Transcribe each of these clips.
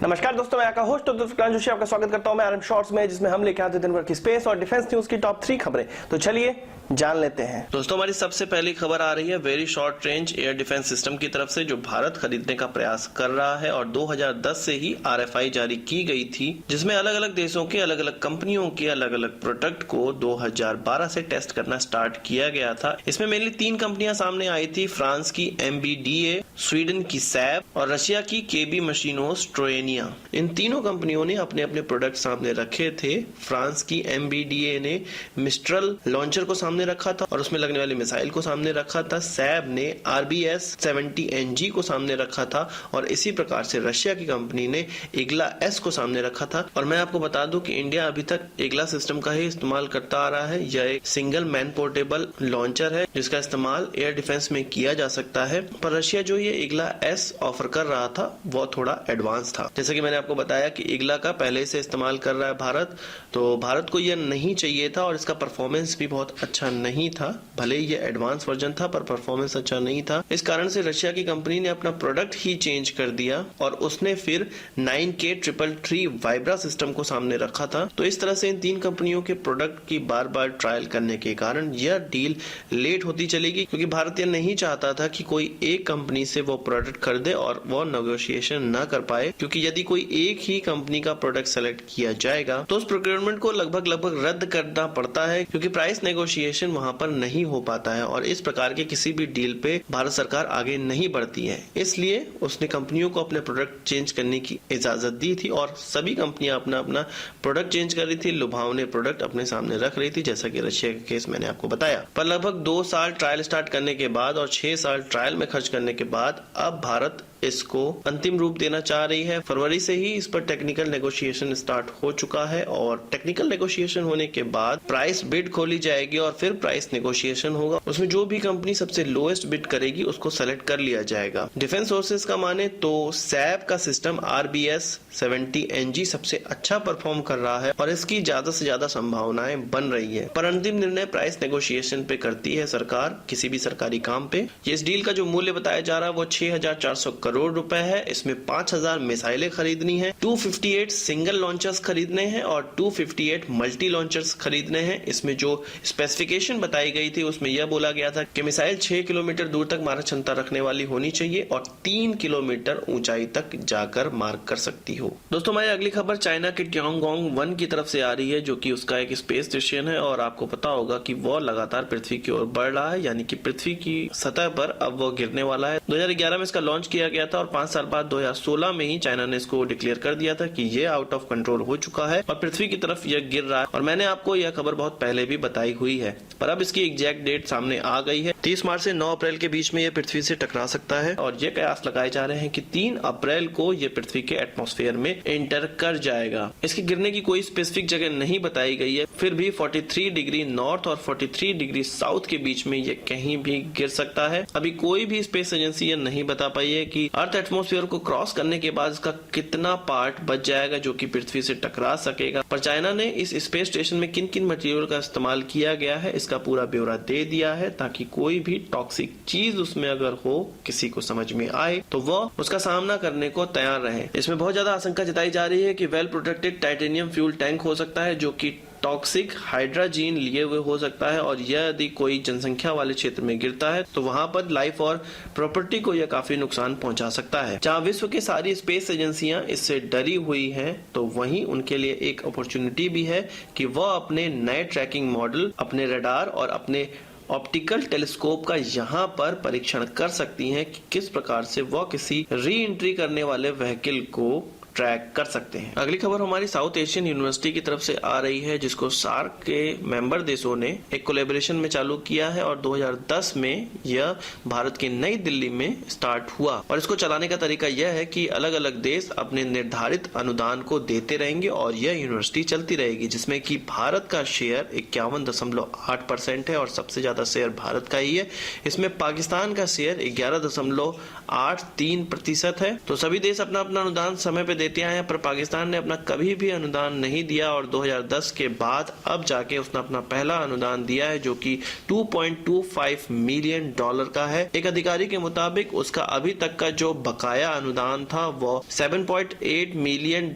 नमस्कार दोस्तों, मैं आपका होस्ट डॉक्टर जोशी आपका स्वागत करता हूं मैं आरएम शॉर्ट्स में, जिसमें हम लेके आते दिन भर की स्पेस और डिफेंस न्यूज की टॉप 3 खबरें। तो चलिए जान लेते हैं। दोस्तों, हमारी सबसे पहली खबर आ रही है very short range air defence system की तरफ से, जो भारत खरीदने का प्रयास कर रहा है और 2010 से ही आरएफआई जारी की गई थी, जिसमें अलग अलग देशों के अलग अलग कंपनियों के अलग अलग प्रोडक्ट को 2012 से टेस्ट करना स्टार्ट किया गया था। इसमें मेनली 3 कंपनियां सामने आई थी, फ्रांस की MBDA, स्वीडन की सैप और रशिया की KB मशीनोस ट्रोएनिया। इन तीनों कंपनियों ने अपने अपने प्रोडक्ट सामने रखे थे। फ्रांस की MBDA ने मिस्ट्रल लॉन्चर को सामने रखा था और उसमें लगने वाली मिसाइल को सामने रखा था। सैब ने RBS 70NG को सामने रखा था और इसी प्रकार से रशिया की कंपनी ने इग्ला S को सामने रखा था। और मैं आपको बता दूं कि इंडिया अभी तक इग्ला सिस्टम का ही इस्तेमाल करता आ रहा है। यह एक सिंगल मैन पोर्टेबल लॉन्चर है जिसका इस्तेमाल एयर डिफेंस में किया जा सकता है, पर रशिया जो ये इग्ला S ऑफर कर रहा था वो थोड़ा एडवांस था। जैसे कि मैंने आपको बताया कि इग्ला का पहले से इस्तेमाल कर रहा है भारत, तो भारत को यह नहीं चाहिए था और इसका परफॉर्मेंस भी बहुत अच्छा नहीं था। भले ही ये एडवांस वर्जन था पर परफॉर्मेंस अच्छा नहीं था। इस कारण से रशिया की कंपनी ने अपना प्रोडक्ट ही चेंज कर दिया और उसने फिर 9K333 वाइब्रा सिस्टम को सामने रखा था। तो इस तरह से इन 3 कंपनियों के प्रोडक्ट की बार बार ट्रायल करने के कारण यह डील लेट होती चलेगी, क्योंकि भारत यह नहीं चाहता था कि कोई एक कंपनी से वो प्रोडक्ट खरीदे और वो नेगोशिएशन न कर पाए, क्योंकि यदि कोई एक ही कंपनी का प्रोडक्ट सेलेक्ट किया जाएगा तो उस प्रोक्योरमेंट को लगभग रद्द करना पड़ता है, क्योंकि प्राइस नेगोशिएशन वहां पर नहीं हो पाता है और इस प्रकार के किसी भी डील पे भारत सरकार आगे नहीं बढ़ती है। इसलिए उसने कंपनियों को अपने प्रोडक्ट चेंज करने की इजाजत दी थी और सभी कंपनियां अपना अपना प्रोडक्ट चेंज कर रही थी, लुभावने प्रोडक्ट अपने सामने रख रही थी, जैसा कि रशिया का केस मैंने आपको बताया। पर लगभग 2 साल ट्रायल स्टार्ट करने के बाद और 6 साल ट्रायल में खर्च करने के बाद अब भारत इसको अंतिम रूप देना चाह रही है। फरवरी से ही इस पर टेक्निकल नेगोशिएशन स्टार्ट हो चुका है और टेक्निकल नेगोशिएशन होने के बाद प्राइस बिड खोली जाएगी और फिर प्राइस नेगोशिएशन होगा। उसमें जो भी कंपनी सबसे लोएस्ट बिड करेगी उसको सेलेक्ट कर लिया जाएगा। डिफेंस सोर्सेज का माने तो सैप का सिस्टम RBS 70NG सबसे अच्छा परफॉर्म कर रहा है और इसकी ज्यादा से ज्यादा संभावनाएं बन रही है। पर अंतिम निर्णय प्राइस नेगोशिएशन पे करती है सरकार किसी भी सरकारी काम पे। इस डील का जो मूल्य बताया जा रहा है वो 6,400 करोड़ रुपए है। इसमें 5,000 मिसाइलें खरीदनी है, 258 सिंगल लॉन्चर्स खरीदने हैं और 258 मल्टी लॉन्चर्स खरीदने हैं। इसमें जो स्पेसिफिकेशन बताई गई थी उसमें यह बोला गया था कि मिसाइल 6 किलोमीटर दूर तक मारक क्षमता रखने वाली होनी चाहिए और 3 किलोमीटर ऊंचाई तक जाकर मार कर सकती हो। दोस्तों, हमारी अगली खबर चाइना के ट्यांगोंग 1 की तरफ से आ रही है, जो कि उसका एक स्पेस स्टेशन है और आपको पता होगा कि वो लगातार पृथ्वी की ओर बढ़ रहा है, यानी कि पृथ्वी की सतह पर अब वो गिरने वाला है। 2011 में इसका लॉन्च किया गया था और 5 साल बाद 2016 में ही चाइना ने इसको डिक्लेयर कर दिया था कि ये आउट ऑफ कंट्रोल हो चुका है और पृथ्वी की तरफ यह गिर रहा है। और मैंने आपको यह खबर बहुत पहले भी बताई हुई है, पर अब इसकी एग्जैक्ट डेट सामने आ गई है। 30 मार्च से 9 अप्रैल के बीच में यह पृथ्वी से टकरा सकता है और ये कयास लगाए जा रहे हैं कि 3 अप्रैल को यह पृथ्वी के एटमॉस्फेयर में एंटर कर जाएगा। इसके गिरने की कोई स्पेसिफिक जगह नहीं बताई गई है, फिर भी 43 डिग्री नॉर्थ और 43 डिग्री साउथ के बीच में यह कहीं भी गिर सकता है। अभी कोई भी स्पेस एजेंसी यह नहीं बता पाई है कि अर्थ एटमॉस्फेयर को क्रॉस करने के बाद इसका कितना पार्ट बच जाएगा जो कि पृथ्वी से टकरा सकेगा। पर चाइना ने इस स्पेस स्टेशन में किन किन मटेरियल का इस्तेमाल किया गया है इसका पूरा ब्यौरा दे दिया है, ताकि कोई भी टॉक्सिक चीज उसमें अगर हो किसी को समझ में आए तो वह उसका सामना करने को तैयार रहे। इसमें बहुत ज्यादा आशंका जताई जा रही है कि well protected titanium fuel tank हो सकता है जो कि टॉक्सिक हाइड्रोजन लिए हुए हो सकता है और यह यदि कोई जनसंख्या वाले क्षेत्र में गिरता है तो वहां पर लाइफ और प्रॉपर्टी को यह काफी नुकसान पहुंचा सकता है। जहां विश्व की सारी स्पेस एजेंसियां इससे डरी हुई हैं, तो वहीं उनके लिए एक अपॉर्चुनिटी भी है कि वह अपने नए ट्रैकिंग मॉडल, अपने रडार और अपने ऑप्टिकल टेलीस्कोप का यहाँ पर परीक्षण कर सकती हैं कि किस प्रकार से वह किसी री एंट्री करने वाले व्हीकल को ट्रैक कर सकते हैं। अगली खबर हमारी साउथ एशियन यूनिवर्सिटी की तरफ से आ रही है, जिसको सार्क के मेंबर देशों ने एक कोलैबोरेशन में चालू किया है और 2010 में यह भारत की नई दिल्ली में स्टार्ट हुआ। और इसको चलाने का तरीका यह है कि अलग अलग देश अपने निर्धारित अनुदान को देते रहेंगे और यह यूनिवर्सिटी चलती रहेगी, जिसमें कि भारत का शेयर 51.8% है और सबसे ज्यादा शेयर भारत का ही है। इसमें पाकिस्तान का शेयर 11.83% है। तो सभी देश अपना अपना अनुदान समय पे देते आए हैं, पर पाकिस्तान ने अपना कभी भी अनुदान नहीं दिया और 2010 के बाद अब जाके उसने अपना पहला अनुदान दिया है जो कि $2.25 मिलियन का है। एक अधिकारी के मुताबिक उसका अभी तक का जो बकाया अनुदान था वो $7.8 मिलियन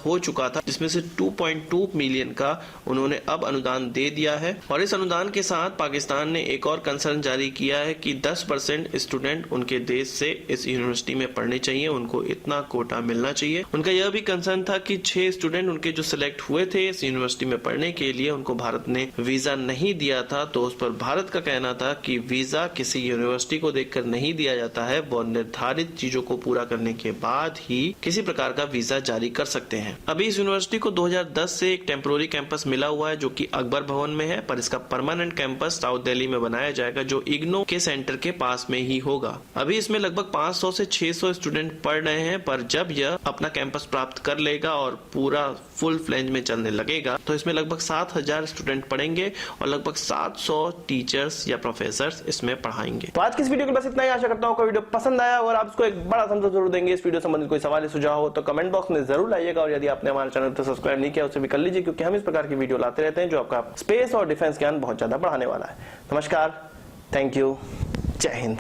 हो चुका था, जिसमें से 2.2 मिलियन का उन्होंने अब अनुदान दे दिया है। और इस अनुदान के साथ पाकिस्तान ने एक और कंसर्न जारी किया है कि 10% स्टूडेंट उनके देश से इस यूनिवर्सिटी में पढ़ने चाहिए, उनको इतना कोटा मिलना चाहिए। उनका यह भी कंसर्न था कि 6 स्टूडेंट उनके जो सिलेक्ट हुए थे इस यूनिवर्सिटी में पढ़ने के लिए, उनको भारत ने वीजा नहीं दिया था। तो उस पर भारत का कहना था कि वीजा किसी यूनिवर्सिटी को देखकर नहीं दिया जाता है, वो निर्धारित चीजों को पूरा करने के बाद ही किसी प्रकार का वीजा जारी कर सकते हैं। अभी इस यूनिवर्सिटी को 2010 से एक टेम्पोररी कैंपस मिला हुआ है जो कि अकबर भवन में है, पर इसका परमानेंट कैंपस साउथ दिल्ली में बनाया जाएगा जो इग्नो के सेंटर के पास में ही होगा। अभी इसमें लगभग 500 से 600 स्टूडेंट पढ़ रहे हैं, पर जब यह अपना कैंपस प्राप्त कर लेगा और पूरा फुल फ्लेंज में चलने लगेगा तो इसमें लगभग 7000 स्टूडेंट पढ़ेंगे और लगभग 700 टीचर्स या प्रोफेसर्स इसमें पढ़ाएंगे। तो आज की इस वीडियो के बस इतना ही। आशा करता हूं आपको वीडियो पसंद आया और आप इसको एक बड़ा thumbs up जरूर देंगे। इस वीडियो संबंधित कोई सवाल या सुझाव हो तो कमेंट बॉक्स में जरूर लाइएगा और यदि आपने हमारे चैनल को सब्सक्राइब नहीं किया उसे भी कर लीजिए, क्योंकि हम इस प्रकार की वीडियो लाते रहते हैं जो आपका स्पेस और डिफेंस ज्ञान बहुत ज्यादा बढ़ाने वाला है। नमस्कार, थैंक यू, जय हिंद।